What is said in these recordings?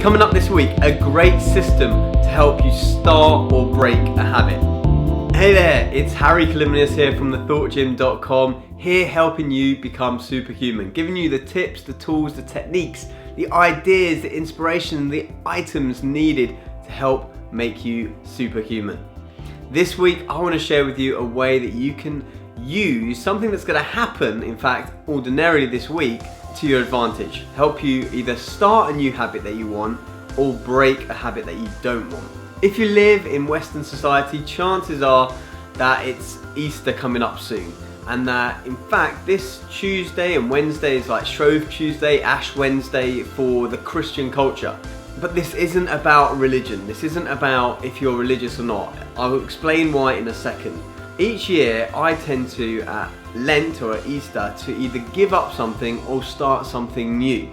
Coming up this week, a great system to help you start or break a habit. Hey there, it's Kalymnios here from thethoughtgym.com, here helping you become superhuman, giving you the tips, the tools, the techniques, the ideas, the inspiration, the items needed to help make you superhuman. This week, I want to share with you a way that you can use something that's going to happen, in fact, ordinarily this week, to your advantage. Help you either start a new habit that you want or break a habit that you don't want. If you live in Western society, chances are that it's Easter coming up soon, and that in fact this Tuesday and Wednesday is like Shrove Tuesday, Ash Wednesday for the Christian culture. But this isn't about religion. This isn't about if you're religious or not. I will explain why in a second. Each year I tend to, at Lent or at Easter, to either give up something or start something new.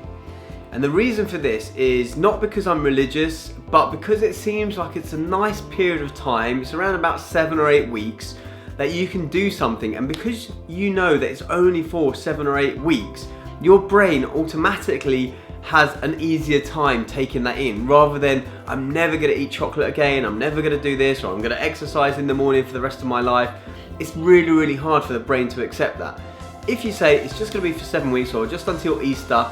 And the reason for this is not because I'm religious, but because it seems like it's a nice period of time. It's around about 7 or 8 weeks that you can do something, and because you know that it's only for 7 or 8 weeks, your brain automatically has an easier time taking that in, rather than I'm never going to eat chocolate again, I'm never going to do this, or I'm going to exercise in the morning for the rest of my life. It's really, really hard for the brain to accept that. If you say it's just going to be for 7 weeks or just until Easter,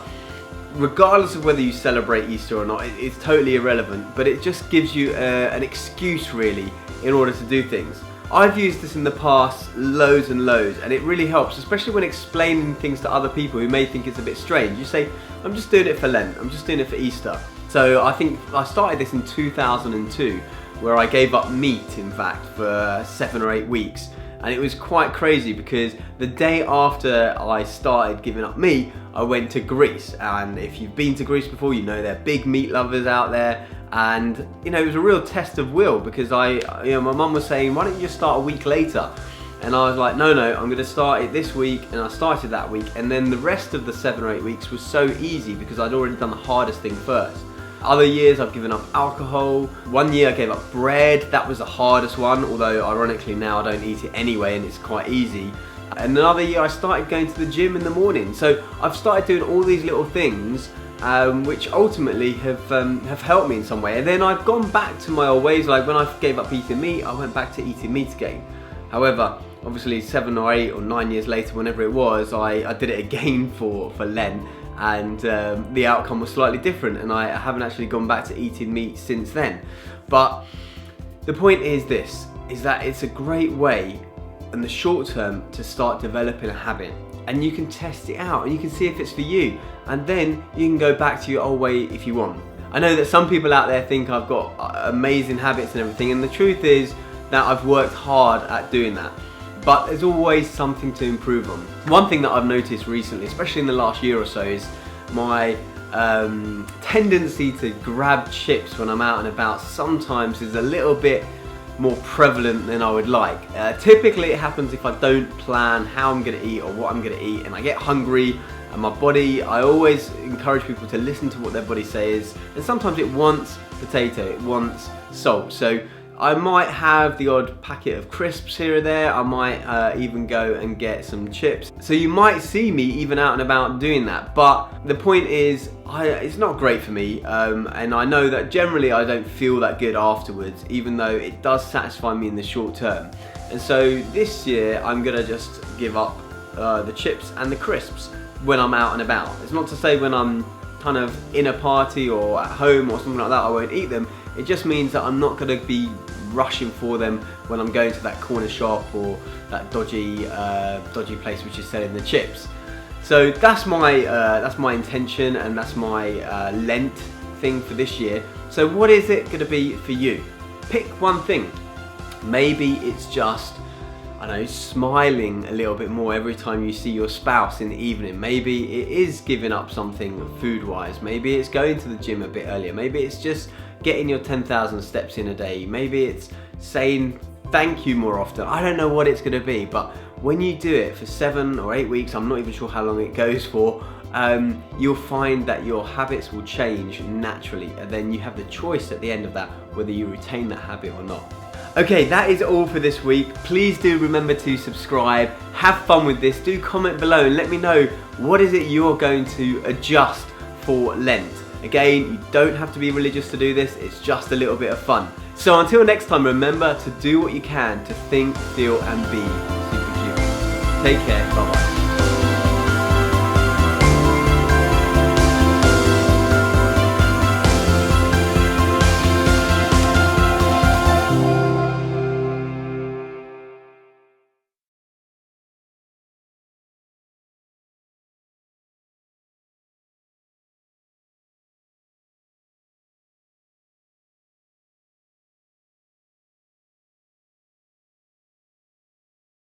regardless of whether you celebrate Easter or not, it's totally irrelevant, but it just gives you an excuse really in order to do things. I've used this in the past loads and loads, and it really helps, especially when explaining things to other people who may think it's a bit strange. You say, I'm just doing it for Lent, I'm just doing it for Easter. So I think I started this in 2002, where I gave up meat, in fact, for 7 or 8 weeks. And it was quite crazy because the day after I started giving up meat, I went to Greece. And if you've been to Greece before, you know they're big meat lovers out there. And you know, it was a real test of will, because my mum was saying, why don't you just start a week later? And I was like, no, I'm going to start it this week. And I started that week. And then the rest of the 7 or 8 weeks was so easy because I'd already done the hardest thing first. Other years I've given up alcohol. One year I gave up bread. That was the hardest one, although ironically now I don't eat it anyway and it's quite easy. And another year I started going to the gym in the morning. So I've started doing all these little things which ultimately have helped me in some way. And then I've gone back to my old ways, like when I gave up eating meat, I went back to eating meat again. However, obviously 7 or 8 or 9 years later, whenever it was, I did it again for Lent. And the outcome was slightly different, and I haven't actually gone back to eating meat since then. But the point is this, is that it's a great way in the short term to start developing a habit, and you can test it out and you can see if it's for you, and then you can go back to your old way if you want. I know that some people out there think I've got amazing habits and everything, and the truth is that I've worked hard at doing that. But there's always something to improve on. One thing that I've noticed recently, especially in the last year or so, is my tendency to grab chips when I'm out and about sometimes is a little bit more prevalent than I would like. Typically it happens if I don't plan how I'm going to eat or what I'm going to eat, and I get hungry, and my body, I always encourage people to listen to what their body says, and sometimes it wants potato, it wants salt. So I might have the odd packet of crisps here or there. I might even go and get some chips. So you might see me even out and about doing that. But the point is, it's not great for me. And I know that generally I don't feel that good afterwards, even though it does satisfy me in the short term. And so this year, I'm gonna just give up the chips and the crisps when I'm out and about. It's not to say when I'm kind of in a party or at home or something like that, I won't eat them. It just means that I'm not going to be rushing for them when I'm going to that corner shop or that dodgy place which is selling the chips. So that's my intention, and that's my Lent thing for this year. So what is it going to be for you? Pick one thing. Maybe it's just, I don't know, smiling a little bit more every time you see your spouse in the evening. Maybe it is giving up something food-wise. Maybe it's going to the gym a bit earlier. Maybe it's just getting your 10,000 steps in a day. Maybe it's saying thank you more often. I don't know what it's going to be, but when you do it for 7 or 8 weeks, I'm not even sure how long it goes for, you'll find that your habits will change naturally, and then you have the choice at the end of that whether you retain that habit or not. Okay, that is all for this week. Please do remember to subscribe, have fun with this, do comment below and let me know what is it you're going to adjust for Lent. Again, you don't have to be religious to do this, it's just a little bit of fun. So until next time, remember to do what you can to think, feel and be superhuman. Take care, bye bye.